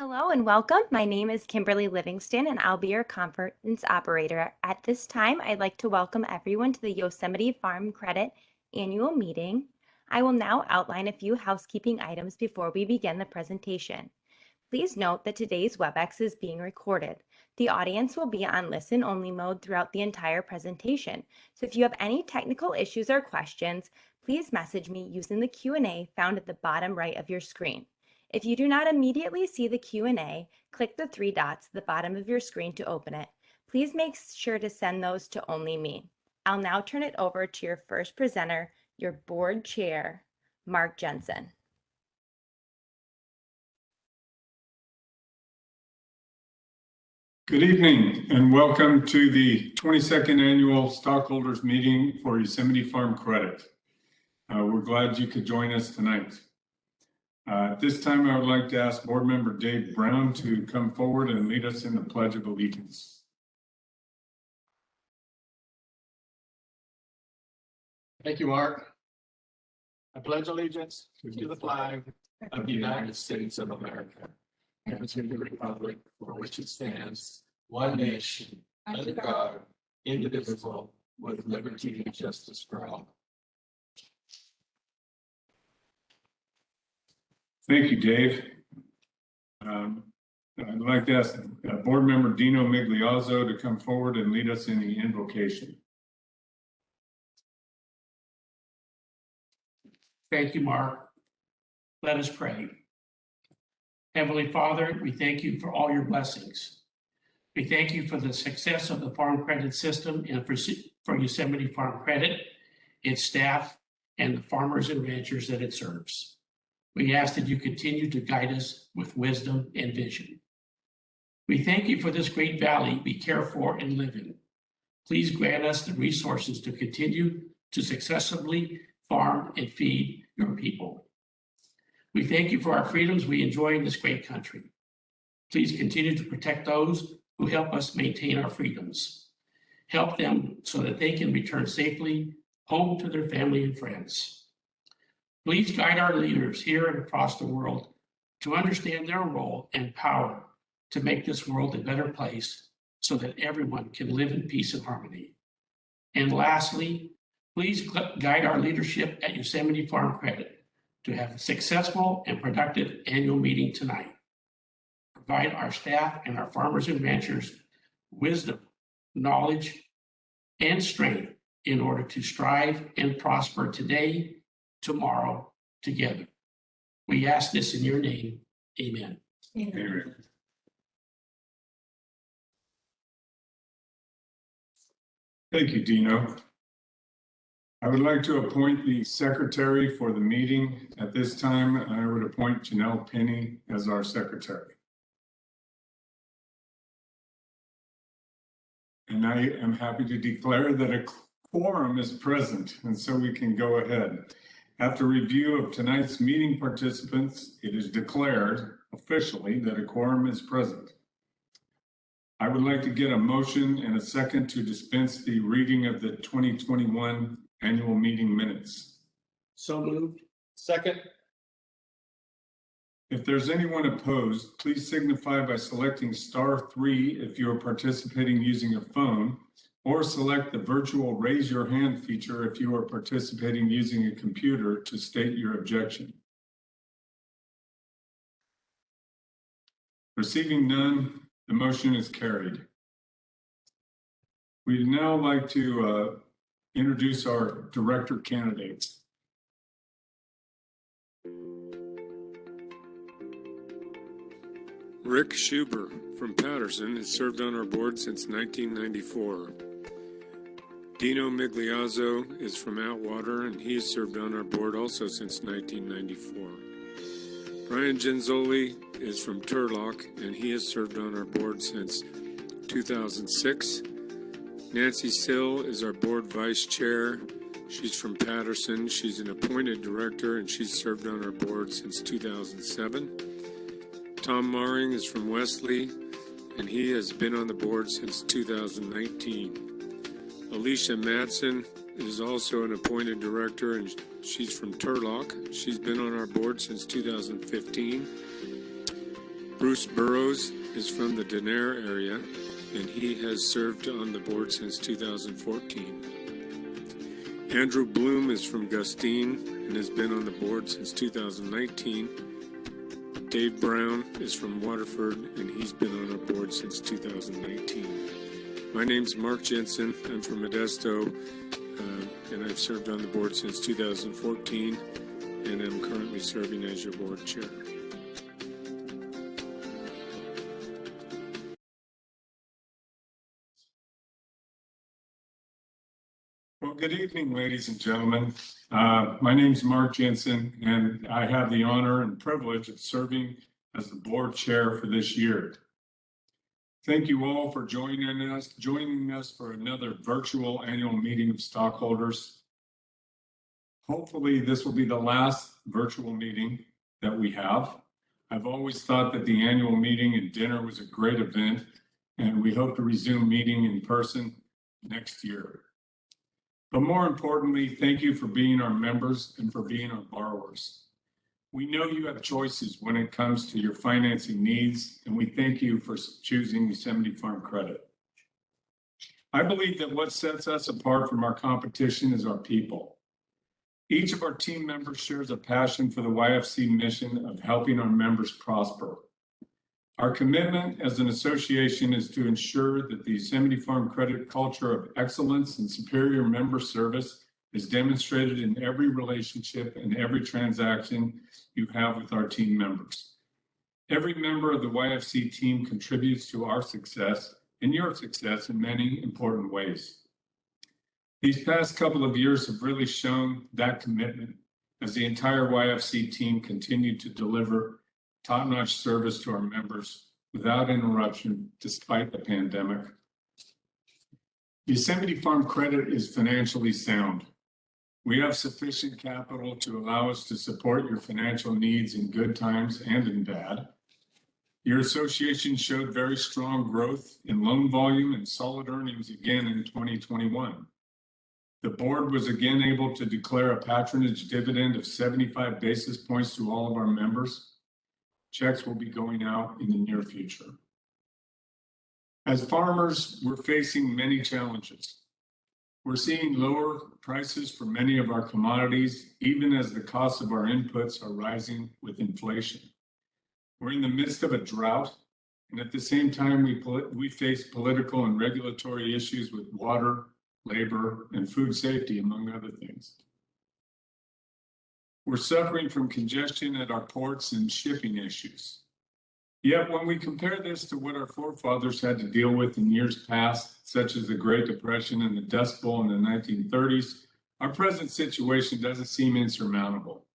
Hello and welcome. My name is Kimberly Livingston and I'll be your conference operator. At this time, I'd like to welcome everyone to the Yosemite Farm Credit Annual Meeting. I will now outline a few housekeeping items before we begin the presentation. Please note that today's WebEx is being recorded. The audience will be on listen-only mode throughout the entire presentation. So if you have any technical issues or questions, please message me using the Q&A found at the bottom right of your screen. If you do not immediately see the Q&A, click the three dots at the bottom of your screen to open it. Please make sure to send those to only me. I'll now turn it over to your first presenter, your board chair, Mark Jensen. Good evening and welcome to the 22nd Annual Stockholders Meeting for Yosemite Farm Credit. We're glad you could join us tonight. At this time, I would like to ask Board Member Dave Brown to come forward and lead us in the Pledge of Allegiance. Thank you, Mark. I pledge allegiance to the flag of the United States of America and to the republic for which it stands, one nation, under God, indivisible, with liberty and justice for all. Thank you, Dave. I'd like to ask Board Member Dino Migliazzo to come forward and lead us in the invocation. Thank you, Mark. Let us pray. Heavenly Father, we thank you for all your blessings. We thank you for the success of the Farm Credit System and for Yosemite Farm Credit, its staff, and the farmers and ranchers that it serves. We ask that you continue to guide us with wisdom and vision. We thank you for this great valley we care for and live in. Please grant us the resources to continue to successfully farm and feed your people. We thank you for our freedoms we enjoy in this great country. Please continue to protect those who help us maintain our freedoms. Help them so that they can return safely home to their family and friends. Please guide our leaders here and across the world to understand their role and power to make this world a better place so that everyone can live in peace and harmony. And lastly, please guide our leadership at Yosemite Farm Credit to have a successful and productive annual meeting tonight. Provide our staff and our farmers and ranchers wisdom, knowledge, and strength in order to strive and prosper today, tomorrow, together. We ask this in your name. Amen. Amen. Thank you, Dino. I would like to appoint the secretary for the meeting. At this time, I would appoint Janelle Penny as our secretary. And I am happy to declare that a quorum is present, and so we can go ahead. After review of tonight's meeting participants, it is declared officially that a quorum is present. I would like to get a motion and a second to dispense the reading of the 2021 annual meeting minutes. So moved. Second. If there's anyone opposed, please signify by selecting *3 if you are participating using a phone, or select the virtual raise your hand feature if you are participating using a computer to state your objection. Receiving none, the motion is carried. We'd now like to introduce our director candidates. Rick Schuber from Patterson has served on our board since 1994. Dino Migliazzo is from Atwater, and he has served on our board also since 1994. Brian Genzoli is from Turlock, and he has served on our board since 2006. Nancy Sill is our board vice chair. She's from Patterson. She's an appointed director, and she's served on our board since 2007. Tom Maring is from Wesley, and he has been on the board since 2019. ALICIA MADSEN is also an appointed director, and she's from Turlock. She's been on our board since 2015. Bruce Burroughs is from the Denair area, and he has served on the board since 2014. Andrew Bloom is from Gustine and has been on the board since 2019. Dave Brown is from Waterford, and he's been on our board since 2019. My name's Mark Jensen. I'm from Modesto, and I've served on the board since 2014, and I'm currently serving as your board chair. Well, good evening, ladies and gentlemen. My name's Mark Jensen, and I have the honor and privilege of serving as the board chair for this year. Thank you all for joining us for another virtual annual meeting of stockholders. Hopefully, this will be the last virtual meeting that we have. I've always thought that the annual meeting and dinner was a great event, and we hope to resume meeting in person next year. But more importantly, thank you for being our members and for being our borrowers. We know you have choices when it comes to your financing needs, and we thank you for choosing Yosemite Farm Credit. I believe that what sets us apart from our competition is our people. Each of our team members shares a passion for the YFC mission of helping our members prosper. Our commitment as an association is to ensure that the Yosemite Farm Credit culture of excellence and superior member service is demonstrated in every relationship and every transaction you have with our team members. Every member of the YFC team contributes to our success and your success in many important ways. These past couple of years have really shown that commitment as the entire YFC team continued to deliver top-notch service to our members without interruption despite the pandemic. Yosemite Farm Credit is financially sound. We have sufficient capital to allow us to support your financial needs in good times and in bad. Your association showed very strong growth in loan volume and solid earnings again in 2021. The board was again able to declare a patronage dividend of 75 basis points to all of our members. Checks will be going out in the near future. As farmers, we're facing many challenges. We're seeing lower prices for many of our commodities, even as the costs of our inputs are rising with inflation. We're in the midst of a drought, and at the same time, we face political and regulatory issues with water, labor, and food safety, among other things. We're suffering from congestion at our ports and shipping issues. Yet when we compare this to what our forefathers had to deal with in years past, such as the Great Depression and the Dust Bowl in the 1930s, our present situation doesn't seem insurmountable.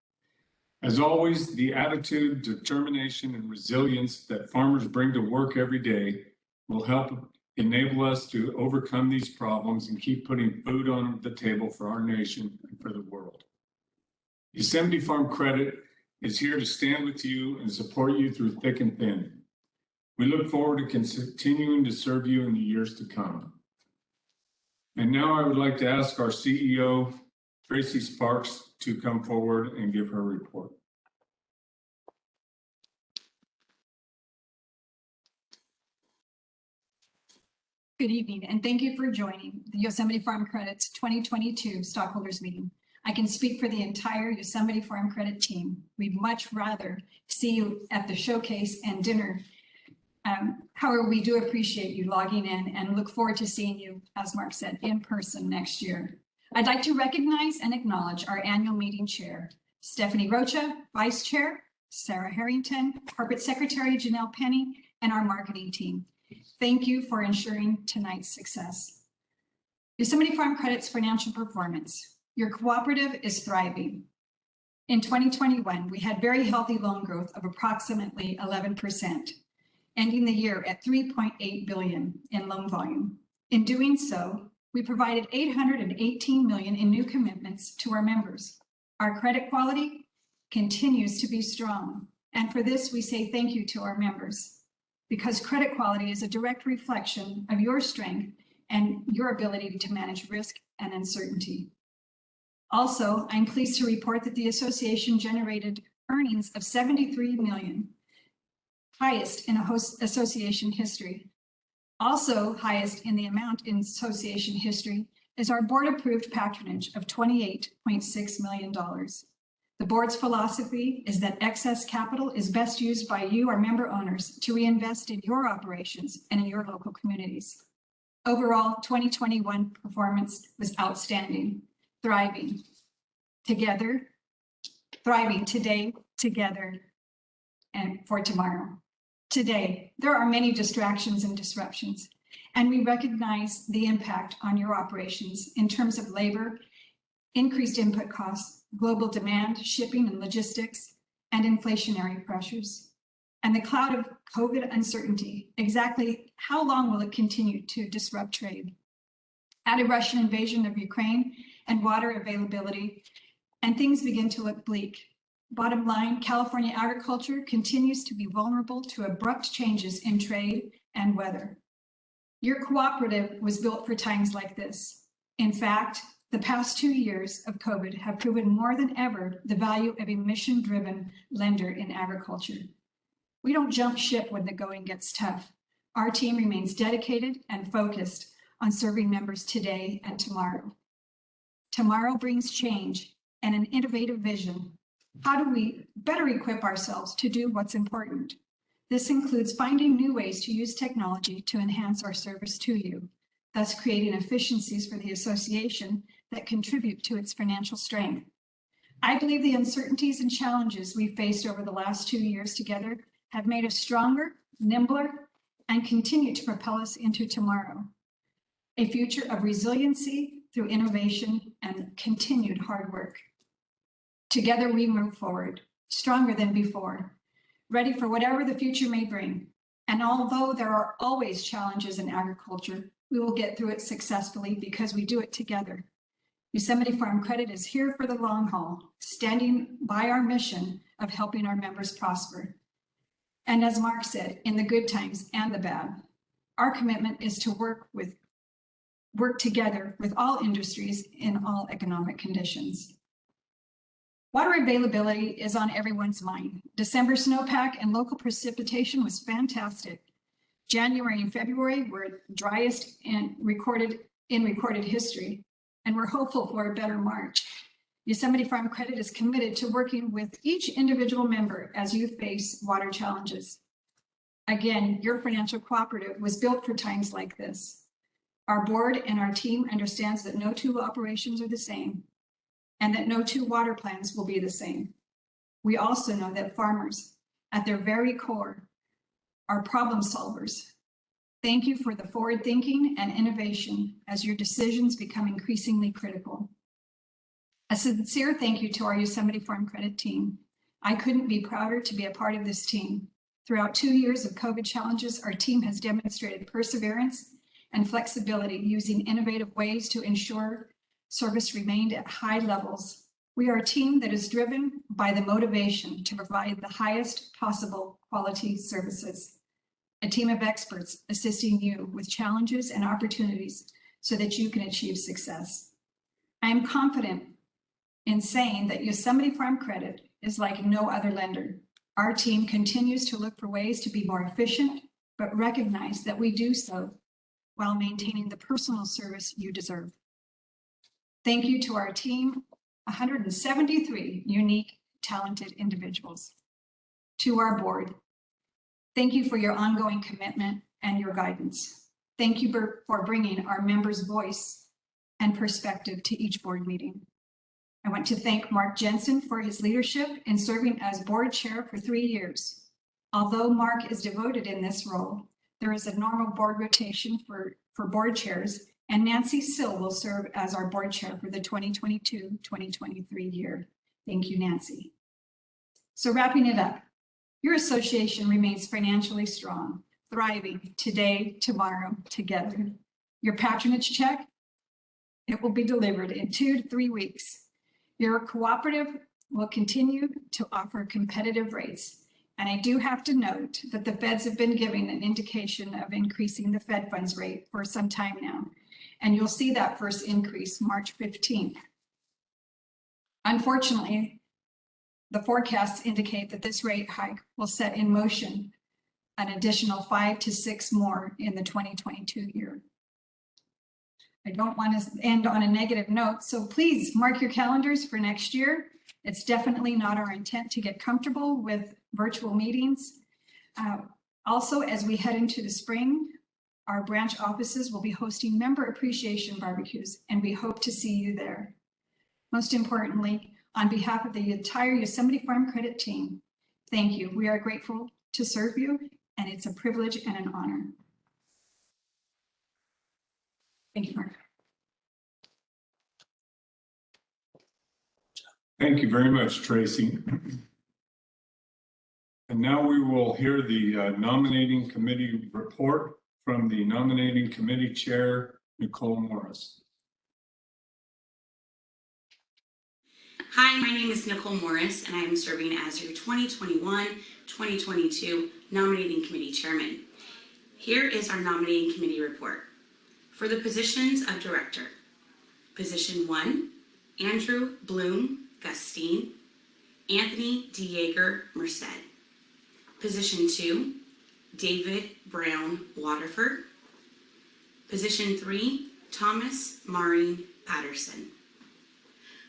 As always, the attitude, determination, and resilience that farmers bring to work every day will help enable us to overcome these problems and keep putting food on the table for our nation and for the world. Yosemite Farm Credit is here to stand with you and support you through thick and thin. We look forward to continuing to serve you in the years to come. And now I would like to ask our CEO, Tracy Sparks, to come forward and give her report. Good evening, and thank you for joining the Yosemite Farm Credit's 2022 stockholders meeting. I can speak for the entire Yosemite Farm Credit team. We'd much rather see you at the showcase and dinner. However, we do appreciate you logging in and look forward to seeing you, as Mark said, in person next year. I'd like to recognize and acknowledge our annual meeting chair, Stephanie Rocha, Vice Chair, Sarah Harrington, Corporate Secretary Janelle Penny, and our marketing team. Thank you for ensuring tonight's success. Yosemite Farm Credit's financial performance. Your cooperative is thriving. In 2021, we had very healthy loan growth of approximately 11%, ending the year at $3.8 billion in loan volume. In doing so, we provided $818 million in new commitments to our members. Our credit quality continues to be strong, and for this, we say thank you to our members, because credit quality is a direct reflection of your strength and your ability to manage risk and uncertainty. Also, I'm pleased to report that the association generated earnings of $73 million highest in a host association history. Also highest in the amount in association history is our board-approved patronage of $28.6 million. The board's philosophy is that excess capital is best used by you, our member owners, to reinvest in your operations and in your local communities. Overall, 2021 performance was outstanding, thriving together, thriving today, together, and for tomorrow. Today, there are many distractions and disruptions, and we recognize the impact on your operations in terms of labor, increased input costs, global demand, shipping and logistics, and inflationary pressures. And the cloud of COVID uncertainty, exactly how long will it continue to disrupt trade? Add a Russian invasion of Ukraine and water availability, and things begin to look bleak. Bottom line, California agriculture continues to be vulnerable to abrupt changes in trade and weather. Your cooperative was built for times like this. In fact, the past 2 years of COVID have proven more than ever the value of a mission-driven lender in agriculture. We don't jump ship when the going gets tough. Our team remains dedicated and focused on serving members today and tomorrow. Tomorrow brings change and an innovative vision. How do we better equip ourselves to do what's important? This includes finding new ways to use technology to enhance our service to you, thus creating efficiencies for the association that contribute to its financial strength. I believe the uncertainties and challenges we've faced over the last 2 years together have made us stronger, nimbler, and continue to propel us into tomorrow. A future of resiliency through innovation and continued hard work. Together we move forward, stronger than before, ready for whatever the future may bring. And although there are always challenges in agriculture, we will get through it successfully because we do it together. Yosemite Farm Credit is here for the long haul, standing by our mission of helping our members prosper. And as Mark said, in the good times and the bad, our commitment is to work together with all industries in all economic conditions. Water availability is on everyone's mind. December snowpack and local precipitation was fantastic. January and February were driest in recorded history, and we're hopeful for a better March. Yosemite Farm Credit is committed to working with each individual member as you face water challenges. Again, your financial cooperative was built for times like this. Our board and our team understands that no two operations are the same, and that no two water plans will be the same. We also know that farmers, at their very core, are problem solvers. Thank you for the forward thinking and innovation as your decisions become increasingly critical. A sincere thank you to our Yosemite Farm Credit team. I couldn't be prouder to be a part of this team. Throughout 2 years of COVID challenges, our team has demonstrated perseverance and flexibility, using innovative ways to ensure service remained at high levels. We are a team that is driven by the motivation to provide the highest possible quality services. A team of experts assisting you with challenges and opportunities so that you can achieve success. I am confident in saying that Yosemite Farm Credit is like no other lender. Our team continues to look for ways to be more efficient, but recognize that we do so while maintaining the personal service you deserve. Thank you to our team, 173 unique, talented individuals. To our board, thank you for your ongoing commitment and your guidance. Thank you for bringing our members' voice and perspective to each board meeting. I want to thank Mark Jensen for his leadership in serving as board chair for 3 years. Although Mark is devoted in this role, there is a normal board rotation for board chairs, and Nancy Sill will serve as our board chair for the 2022-2023 year. Thank you, Nancy. So wrapping it up, your association remains financially strong, thriving today, tomorrow, together. Your patronage check, it will be delivered in 2 to 3 weeks. Your cooperative will continue to offer competitive rates. And I do have to note that the feds have been giving an indication of increasing the Fed funds rate for some time now. And you'll see that first increase March 15th. Unfortunately, the forecasts indicate that this rate hike will set in motion an additional 5 to 6 more in the 2022 year. I don't want to end on a negative note, so please mark your calendars for next year. It's definitely not our intent to get comfortable with virtual meetings. Also, as we head into the spring, our branch offices will be hosting member appreciation barbecues, and we hope to see you there. Most importantly, on behalf of the entire Yosemite Farm Credit team, thank you. We are grateful to serve you, and it's a privilege and an honor. Thank you, Mark. Thank you very much, Tracy. And now we will hear the nominating committee report from the nominating committee chair, Nicole Morris. Hi, my name is Nicole Morris, and I am serving as your 2021-2022 nominating committee chairman. Here is our nominating committee report. For the positions of director, position 1, Andrew Bloom, Gustine, Anthony Dieger, Merced. Position 2, David Brown, Waterford. Position 3, Thomas Maureen, Patterson.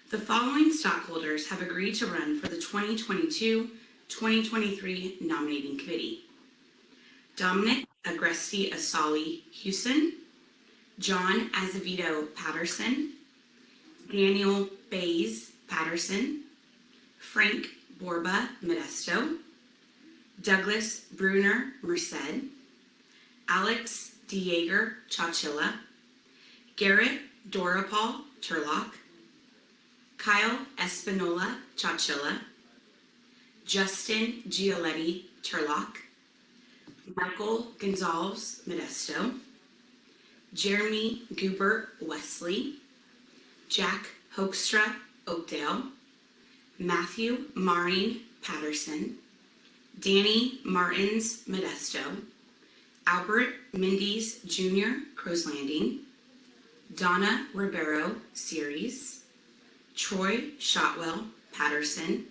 The following stockholders have agreed to run for the 2022-2023 nominating committee: Dominic Agresti Asali Houston, John Azevedo Patterson, Daniel Bays Patterson, Frank Borba Modesto, Douglas Bruner Merced, Alex Dieger Chachilla, Garrett Dorapal Turlock, Kyle Espinola Chachilla, Justin Gioletti Turlock, Michael Gonzalez Modesto, Jeremy Gubert Wesley, Jack Hoekstra Oakdale, Matthew Maureen Patterson, Danny Martins Modesto, Albert Mendes Jr. Crow's Landing, Donna Ribeiro Series, Troy Shotwell Patterson,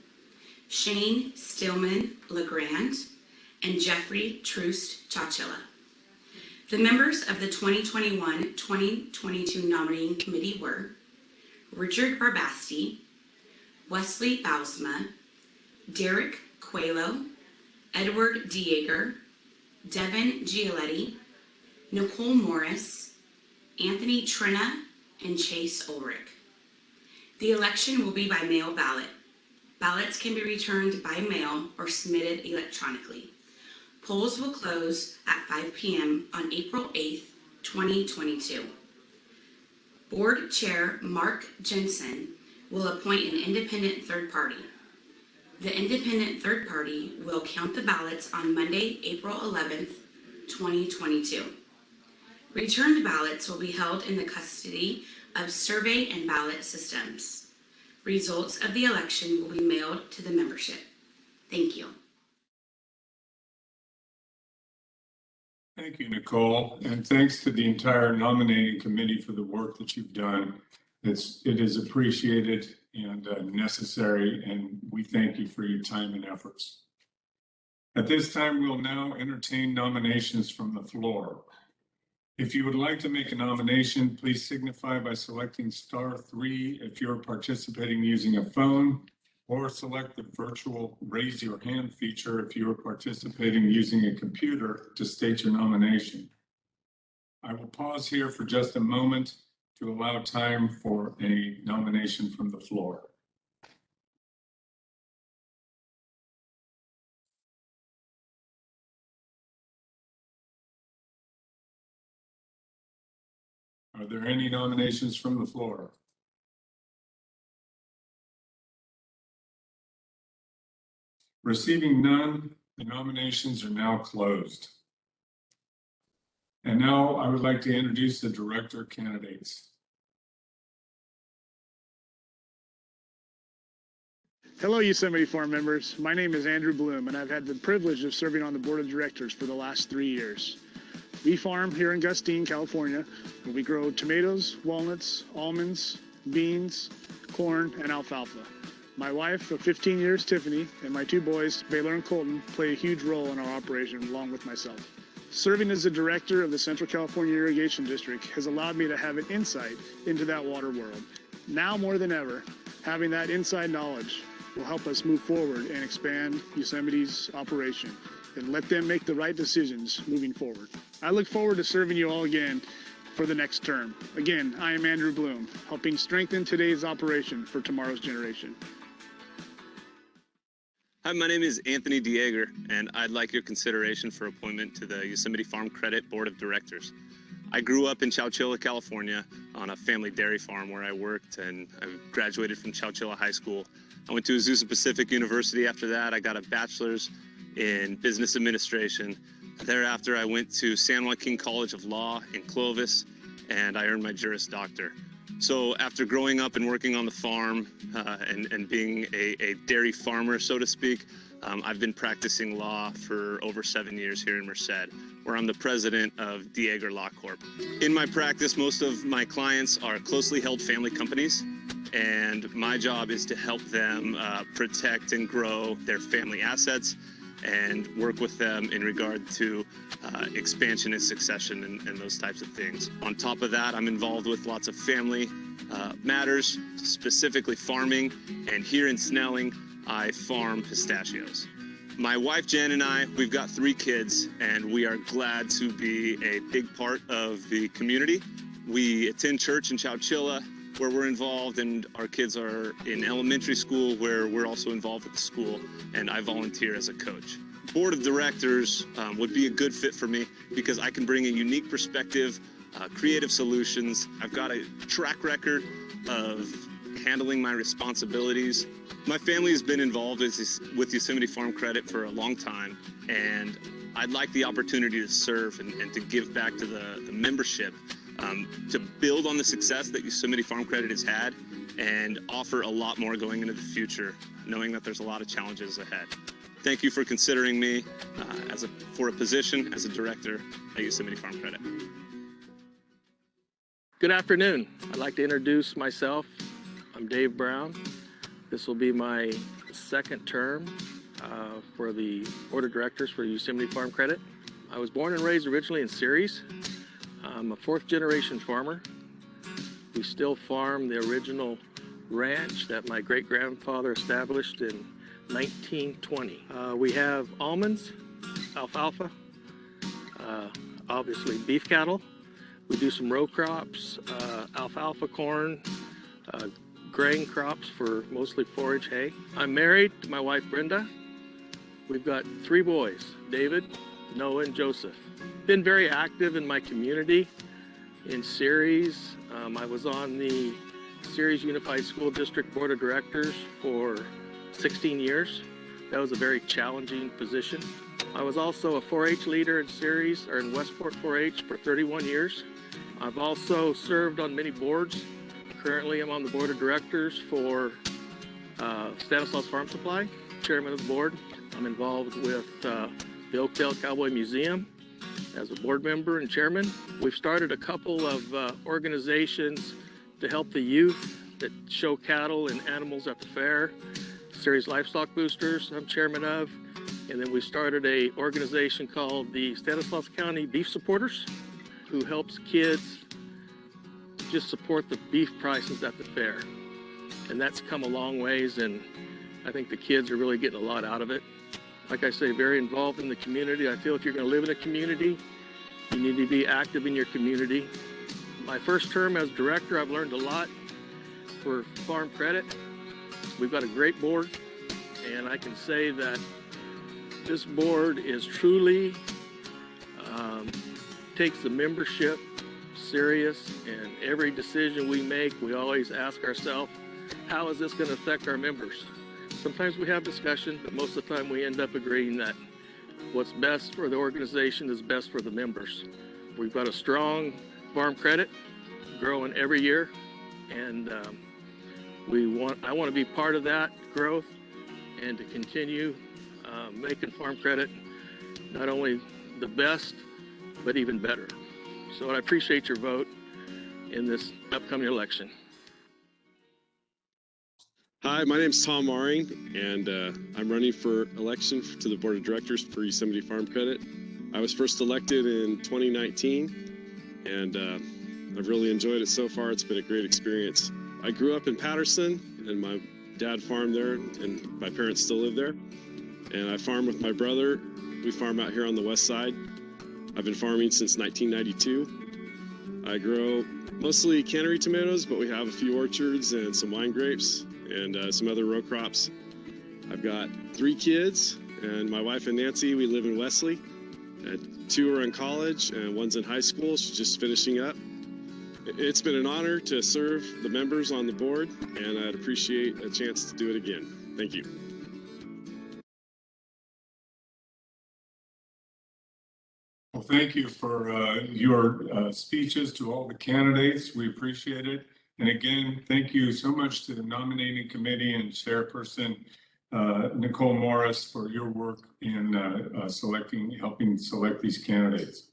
Shane Stillman LeGrand, and Jeffrey Troost Chachilla. The members of the 2021-2022 nominating committee were Richard Barbasti, Wesley Bausma, Derek Coelho, Edward Dieger, Devin Gioletti, Nicole Morris, Anthony Trina, and Chase Ulrich. The election will be by mail ballot. Ballots can be returned by mail or submitted electronically. Polls will close at 5 p.m. on April 8th, 2022. Board Chair Mark Jensen will appoint an independent third party. The independent third party will count the ballots on Monday, April 11th, 2022. Returned ballots will be held in the custody of Survey and Ballot Systems. Results of the election will be mailed to the membership. Thank you. Thank you, Nicole, and thanks to the entire nominating committee for the work that you've done. It is appreciated and necessary, and we thank you for your time and efforts. At this time, we'll now entertain nominations from the floor. If you would like to make a nomination, please signify by selecting *3 if you're participating using a phone, or select the virtual raise your hand feature if you are participating using a computer to state your nomination. I will pause here for just a moment to allow time for a nomination from the floor. Are there any nominations from the floor? Receiving none, the nominations are now closed. And now I would like to introduce the director candidates. Hello, Yosemite Farm members. My name is Andrew Bloom, and I've had the privilege of serving on the board of directors for the last 3 years. We farm here in Gustine, California, where we grow tomatoes, walnuts, almonds, beans, corn, and alfalfa. My wife of 15 years, Tiffany, and my two boys, Baylor and Colton, play a huge role in our operation along with myself. Serving as the director of the Central California Irrigation District has allowed me to have an insight into that water world. Now more than ever, having that inside knowledge will help us move forward and expand Yosemite's operation and let them make the right decisions moving forward. I look forward to serving you all again for the next term. Again, I am Andrew Bloom, helping strengthen today's operation for tomorrow's generation. Hi, my name is Anthony Dieger, and I'd like your consideration for appointment to the Yosemite Farm Credit Board of Directors. I grew up in Chowchilla, California, on a family dairy farm where I worked, and I graduated from Chowchilla High School. I went to Azusa Pacific University after that. I got a bachelor's in business administration. Thereafter, I went to San Joaquin College of Law in Clovis, and I earned my Juris Doctor. So after growing up and working on the farm and being a dairy farmer, so to speak, I've been practicing law for over 7 years here in Merced, where I'm the president of Dieger Law Corp. In my practice, most of my clients are closely held family companies, and my job is to help them protect and grow their family assets and work with them in regard to expansion and succession and those types of things. On top of that, I'm involved with lots of family matters, specifically farming, and here in Snelling, I farm pistachios. My wife Jen and I, we've got 3 kids, and we are glad to be a big part of the community. We attend church in Chowchilla, where we're involved, and our kids are in elementary school, where we're also involved with the school, and I volunteer as a coach. Board of Directors would be a good fit for me because I can bring a unique perspective, creative solutions. I've got a track record of handling my responsibilities. My family has been involved with Yosemite Farm Credit for a long time, and I'd like the opportunity to serve and to give back to the membership, to build on the success that Yosemite Farm Credit has had and offer a lot more going into the future, knowing that there's a lot of challenges ahead. Thank you for considering me for a position as a director at Yosemite Farm Credit. Good afternoon. I'd like to introduce myself. I'm Dave Brown. This will be my second term for the Board of Directors for Yosemite Farm Credit. I was born and raised originally in Ceres. I'm a 4th generation farmer. We still farm the original ranch that my great-grandfather established in 1920. We have almonds, alfalfa, obviously beef cattle. We do some row crops, alfalfa, corn, grain crops for mostly forage hay. I'm married to my wife Brenda. We've got 3 boys, David, Noah, and Joseph. Been very active in my community in Ceres. I was on the Ceres Unified School District Board of Directors for 16 years. That was a very challenging position. I was also a 4-H leader in Ceres, or in Westport 4-H for 31 years. I've also served on many boards. Currently, I'm on the Board of Directors for Stanislaus Farm Supply, chairman of the board. I'm involved with the Oakdale Cowboy Museum as a board member and chairman. We've started a couple of organizations to help the youth that show cattle and animals at the fair. Ceres Livestock Boosters, I'm chairman of. And then we started a organization called the Stanislaus County Beef Supporters, who helps kids just support the beef prices at the fair. And that's come a long ways, and I think the kids are really getting a lot out of it. Like I say, very involved in the community. I feel if you're going to live in a community, you need to be active in your community. My first term as director, I've learned a lot for Farm Credit. We've got a great board, and I can say that this board is truly takes the membership serious, and every decision we make, we always ask ourselves, how is this going to affect our members? Sometimes we have discussion, but most of the time we end up agreeing that what's best for the organization is best for the members. We've got a strong farm credit growing every year, and I want to be part of that growth and to continue making farm credit not only the best, but even better. So I appreciate your vote in this upcoming election. Hi, my name is Tom Maring, and I'm running for election to the Board of Directors for Yosemite Farm Credit. I was first elected in 2019, and I've really enjoyed it so far. It's been a great experience. I grew up in Patterson, and my dad farmed there, and my parents still live there. And I farm with my brother. We farm out here on the west side. I've been farming since 1992. I grow mostly cannery tomatoes, but we have a few orchards and some wine grapes and some other row crops. I've got 3 kids, and my wife and Nancy, we live in Wesley. 2 are in college, and 1's in high school. She's just finishing up. It's been an honor to serve the members on the board, and I'd appreciate a chance to do it again. Thank you. Well, thank you for your speeches to all the candidates. We appreciate it. And again, thank you so much to the nominating committee and chairperson Nicole Morris for your work in helping select these candidates.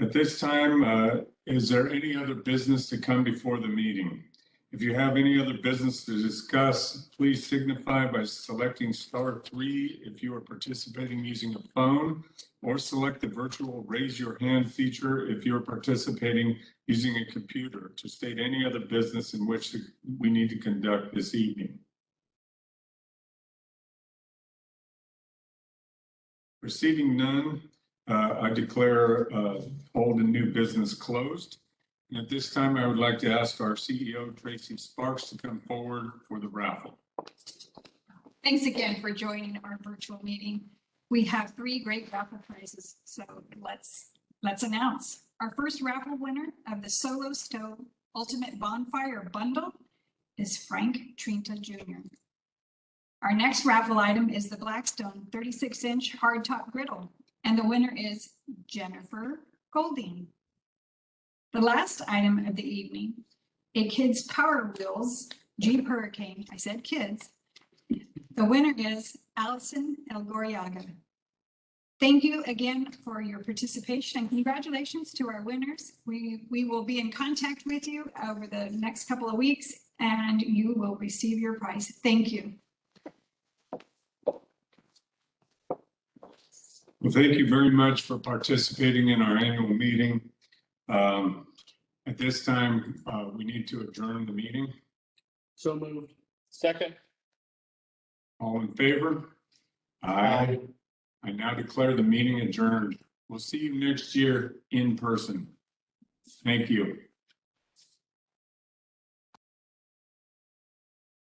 At this time, is there any other business to come before the meeting? If you have any other business to discuss, please signify by selecting *3 if you are participating using a phone, or select the virtual raise your hand feature if you're participating using a computer to state any other business in which we need to conduct this evening. Receiving none, I declare old and new business closed. And at this time, I would like to ask our CEO, Tracy Sparks, to come forward for the raffle. Thanks again for joining our virtual meeting. We have 3 great raffle prizes, so let's announce. Our first raffle winner of the Solo Stove Ultimate Bonfire Bundle is Frank Trinta Jr. Our next raffle item is the Blackstone 36-inch hardtop griddle, and the winner is Jennifer Golding. The last item of the evening, a Kids Power Wheels Jeep Hurricane. I said kids. The winner is Allison Elgoriaga. Thank you again for your participation, and congratulations to our winners. We will be in contact with you over the next couple of weeks, and you will receive your prize. Thank you. Well, thank you very much for participating in our annual meeting. At this time, we need to adjourn the meeting. So moved. Second. All in favor? Aye. I now declare the meeting adjourned. We'll see you next year in person. Thank you.